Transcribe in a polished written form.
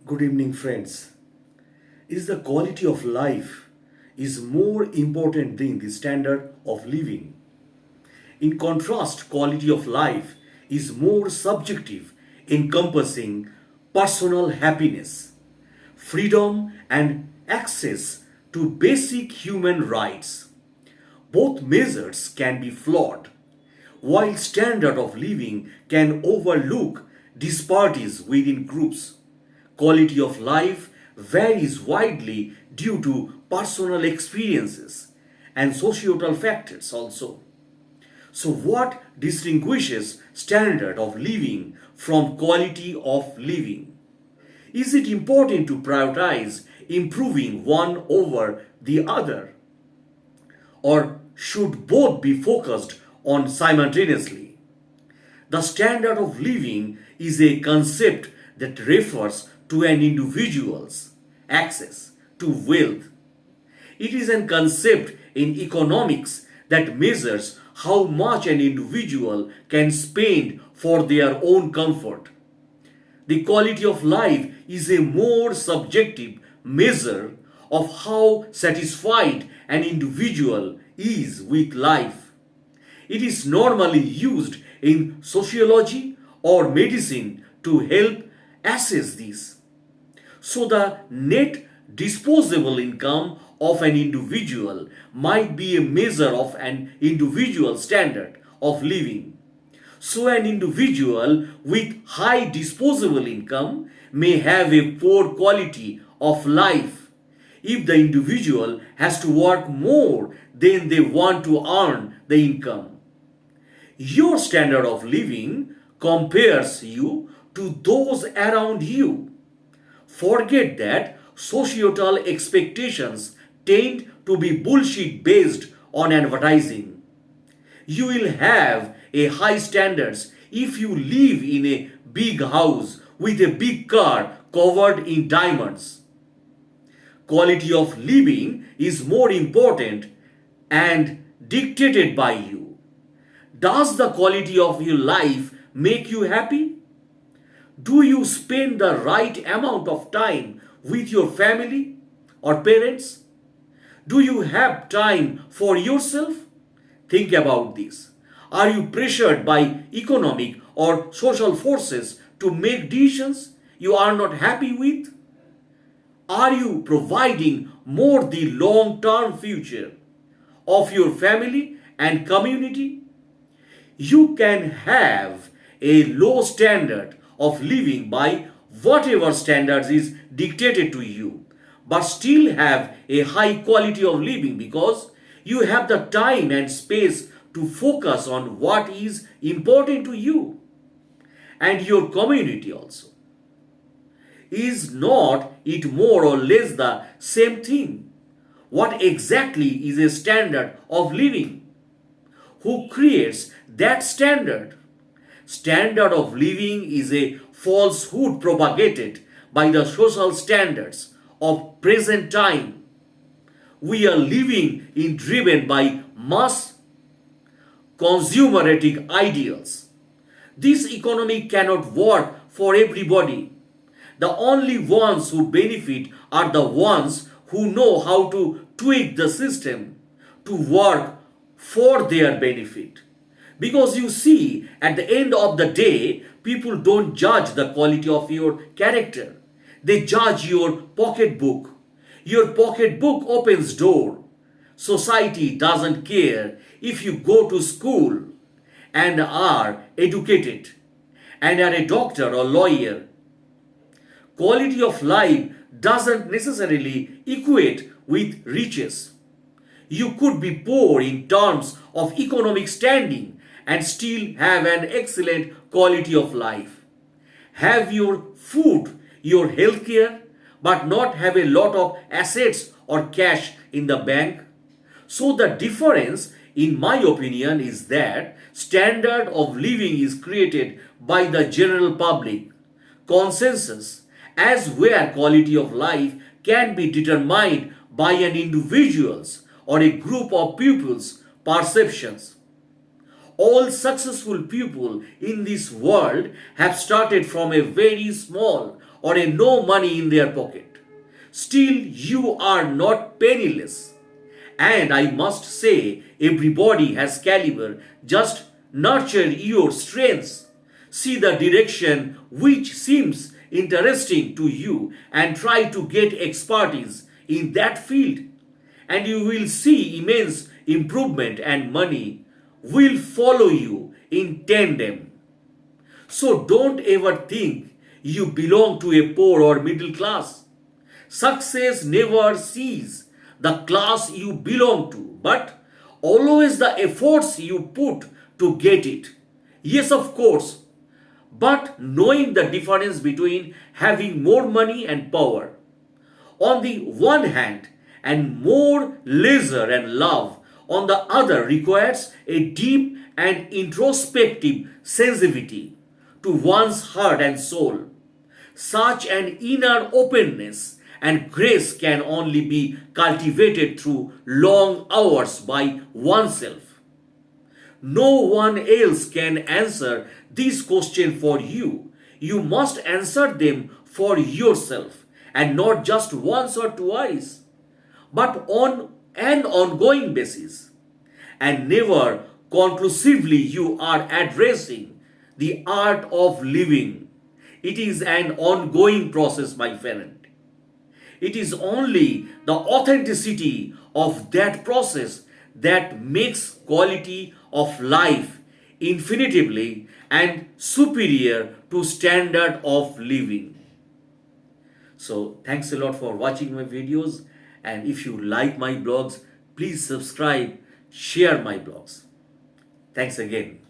Good evening, friends. Is the quality of life is more important than the standard of living? In contrast, quality of life is more subjective, encompassing personal happiness, freedom, and access to basic human rights. Both measures can be flawed, while standard of living can overlook disparities within groups. Quality of life varies widely due to personal experiences and societal factors also. So, what distinguishes standard of living from quality of living? Is it important to prioritize improving one over the other? Or should both be focused on simultaneously? The standard of living is a concept that refers to an individual's access to wealth. It is a concept in economics that measures how much an individual can spend for their own comfort. The quality of life is a more subjective measure of how satisfied an individual is with life. It is normally used in sociology or medicine to help assess this. So, the net disposable income of an individual might be a measure of an individual standard of living. So, an individual with high disposable income may have a poor quality of life if the individual has to work more than they want to earn the income. Your standard of living compares you to those around you. Forget that societal expectations tend to be bullshit based on advertising. You will have a high standards if you live in a big house with a big car covered in diamonds. Quality of living is more important and dictated by you. Does the quality of your life make you happy? Do you spend the right amount of time with your family or parents? Do you have time for yourself? Think about this. Are you pressured by economic or social forces to make decisions you are not happy with? Are you providing more the long-term future of your family and community? You can have a low standard of living by whatever standards is dictated to you, but still have a high quality of living because you have the time and space to focus on what is important to you and your community also. Is not it more or less the same thing? What exactly is a standard of living? Who creates that standard? Standard of living is a falsehood propagated by the social standards of present time. We are living in driven by mass consumeristic ideals. This economy cannot work for everybody. The only ones who benefit are the ones who know how to tweak the system to work for their benefit. Because you see, at the end of the day, people don't judge the quality of your character. They judge your pocketbook. Your pocketbook opens door. Society doesn't care if you go to school and are educated and are a doctor or lawyer. Quality of life doesn't necessarily equate with riches. You could be poor in terms of economic standing and still have an excellent quality of life. Have your food, your healthcare, but not have a lot of assets or cash in the bank. So the difference, in my opinion, is that standard of living is created by the general public consensus as where quality of life can be determined by an individual's or a group of people's perceptions. All successful people in this world have started from a very small or a no money in their pocket. Still, you are not penniless. And I must say, everybody has caliber. Just nurture your strengths. See the direction which seems interesting to you and try to get expertise in that field. And you will see immense improvement, and money will follow you in tandem. So don't ever think you belong to a poor or middle class. Success never sees the class you belong to, but always the efforts you put to get it. Yes, of course, but knowing the difference between having more money and power on the one hand and more leisure and love on the other requires a deep and introspective sensitivity to one's heart and soul. Such an inner openness and grace can only be cultivated through long hours by oneself. No one else can answer this question for you. You must answer them for yourself, and not just once or twice, but on an ongoing basis. And never conclusively you are addressing the art of living. It is an ongoing process, my friend. It is only the authenticity of that process that makes quality of life infinitively and superior to standard of living. So thanks a lot for watching my videos, and if you like my blogs, please subscribe, share my blogs. Thanks again.